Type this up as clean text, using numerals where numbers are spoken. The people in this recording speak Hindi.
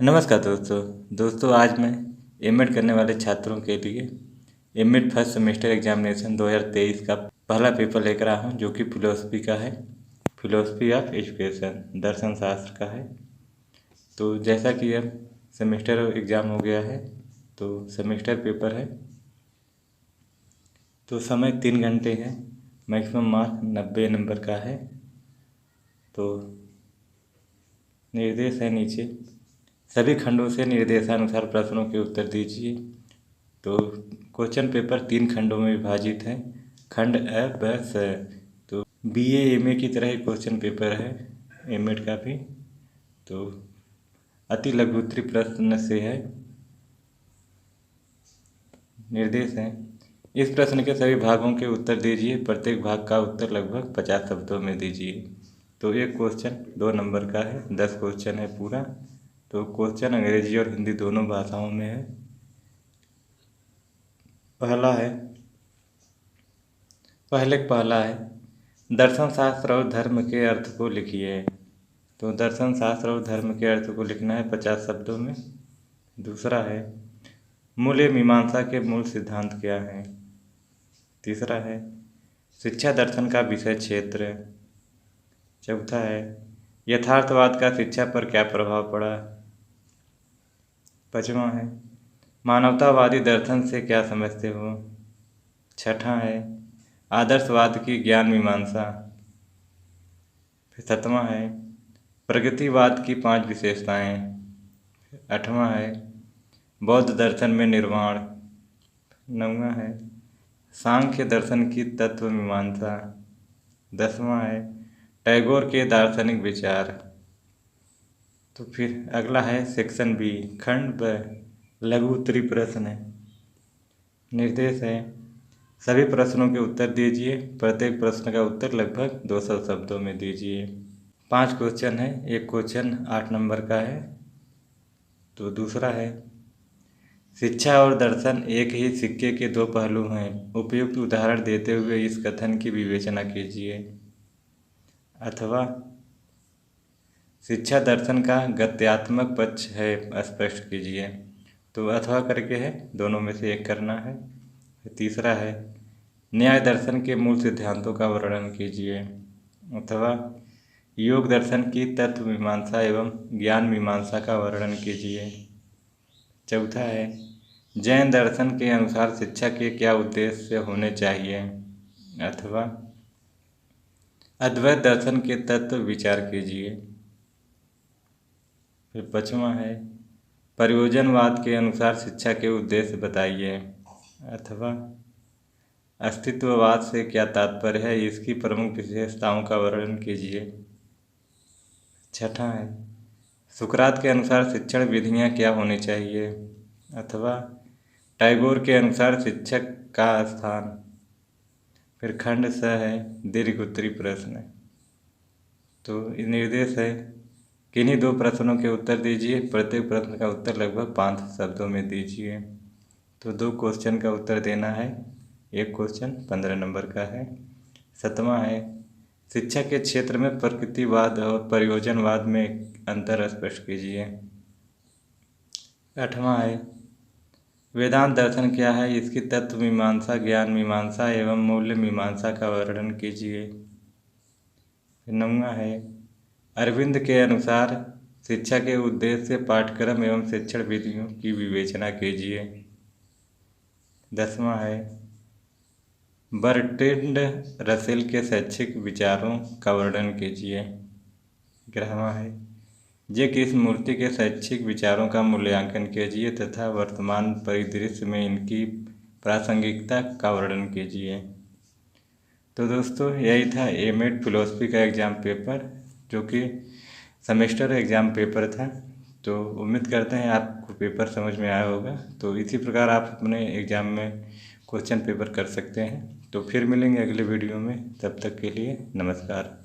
नमस्कार दोस्तों आज मैं एमएड करने वाले छात्रों के लिए एमएड फर्स्ट सेमेस्टर एग्जामिनेशन 2023 का पहला पेपर लेकर आया हूँ, जो कि फिलोसफी का है। फिलोसफी ऑफ एजुकेशन, दर्शन शास्त्र का है। तो जैसा कि अब सेमेस्टर एग्ज़ाम हो गया है, तो सेमेस्टर पेपर है, तो समय 3 घंटे है। मैक्सिमम मार्क 90 नंबर का है। तो निर्देश है नीचे, सभी खंडों से निर्देशानुसार प्रश्नों के उत्तर दीजिए। तो क्वेश्चन पेपर 3 खंडों में विभाजित है। खंड अ, ब, स। तो बीए एमए की तरह एक क्वेश्चन पेपर है एमएड का भी। तो अति लघुत्तरी प्रश्न से है। निर्देश है, इस प्रश्न के सभी भागों के उत्तर दीजिए। प्रत्येक भाग का उत्तर लगभग 50 शब्दों में दीजिए। तो एक क्वेश्चन 2 नंबर का है, 10 क्वेश्चन है पूरा। तो क्वेश्चन अंग्रेजी और हिंदी दोनों भाषाओं में है। पहला है दर्शन शास्त्र और धर्म के अर्थ को लिखिए। तो दर्शन शास्त्र और धर्म के अर्थ को लिखना है 50 शब्दों में। दूसरा है, मूल्य मीमांसा के मूल सिद्धांत क्या हैं। तीसरा है, शिक्षा दर्शन का विषय क्षेत्र। चौथा है, यथार्थवाद का शिक्षा पर क्या प्रभाव पड़ा। पाँचवां है, मानवतावादी दर्शन से क्या समझते हो। छठा है, आदर्शवाद की ज्ञान मीमांसा। फिर 7वां है, प्रगतिवाद की 5 विशेषताएं। 8वां है, बौद्ध दर्शन में निर्वाण। 9वां है, सांख्य दर्शन की तत्व मीमांसा। 10वां है, टैगोर के दार्शनिक विचार। तो फिर अगला है सेक्शन बी, खंड ब, लघु उत्तरी प्रश्न है। निर्देश है, सभी प्रश्नों के उत्तर दीजिए। प्रत्येक प्रश्न का उत्तर लगभग 200 शब्दों में दीजिए। 5 क्वेश्चन है, एक क्वेश्चन 8 नंबर का है। तो दूसरा है, शिक्षा और दर्शन एक ही सिक्के के 2 पहलू हैं। उपयुक्त उदाहरण देते हुए इस कथन की विवेचना कीजिए। अथवा, शिक्षा दर्शन का गत्यात्मक पक्ष है, स्पष्ट कीजिए। तो अथवा करके है, दोनों में से एक करना है। तीसरा है, न्याय दर्शन के मूल सिद्धांतों का वर्णन कीजिए। अथवा, योग दर्शन की तत्व मीमांसा एवं ज्ञान मीमांसा का वर्णन कीजिए। चौथा है, जैन दर्शन के अनुसार शिक्षा के क्या उद्देश्य होने चाहिए। अथवा, अद्वैत दर्शन के तत्व विचार कीजिए। फिर 5वां है, प्रयोजनवाद के अनुसार शिक्षा के उद्देश्य बताइए। अथवा, अस्तित्ववाद से क्या तात्पर्य है, इसकी प्रमुख विशेषताओं का वर्णन कीजिए। छठा है, सुकरात के अनुसार शिक्षण विधियाँ क्या होनी चाहिए। अथवा, टैगोर के अनुसार शिक्षक का स्थान। फिर खंड स है, दीर्घ उत्तरी प्रश्न। तो निर्देश है, किन्हीं 2 प्रश्नों के उत्तर दीजिए। प्रत्येक प्रश्न का उत्तर लगभग 5 शब्दों में दीजिए। तो 2 क्वेश्चन का उत्तर देना है। एक क्वेश्चन 15 नंबर का है। 7वां है, शिक्षा के क्षेत्र में प्रकृतिवाद और प्रयोजनवाद में अंतर स्पष्ट कीजिए। 8वां है, वेदांत दर्शन क्या है, इसकी तत्व मीमांसा, ज्ञान मीमांसा एवं मूल्य मीमांसा का वर्णन कीजिए। 9वां है, अरविंद के अनुसार शिक्षा के उद्देश्य, पाठ्यक्रम एवं शिक्षण विधियों की विवेचना कीजिए। 10वां है, बर्ट्रैंड रसेल के शैक्षिक विचारों का वर्णन कीजिए। 11वां है, जे कृष्णमूर्ति के शैक्षिक विचारों का मूल्यांकन कीजिए तथा वर्तमान परिदृश्य में इनकी प्रासंगिकता का वर्णन कीजिए। तो दोस्तों, यही था एमएड फिलोसफी का एग्ज़ाम पेपर, जो कि सेमेस्टर एग्ज़ाम पेपर था। तो उम्मीद करते हैं आपको पेपर समझ में आया होगा। तो इसी प्रकार आप अपने एग्ज़ाम में क्वेश्चन पेपर कर सकते हैं। तो फिर मिलेंगे अगले वीडियो में, तब तक के लिए नमस्कार।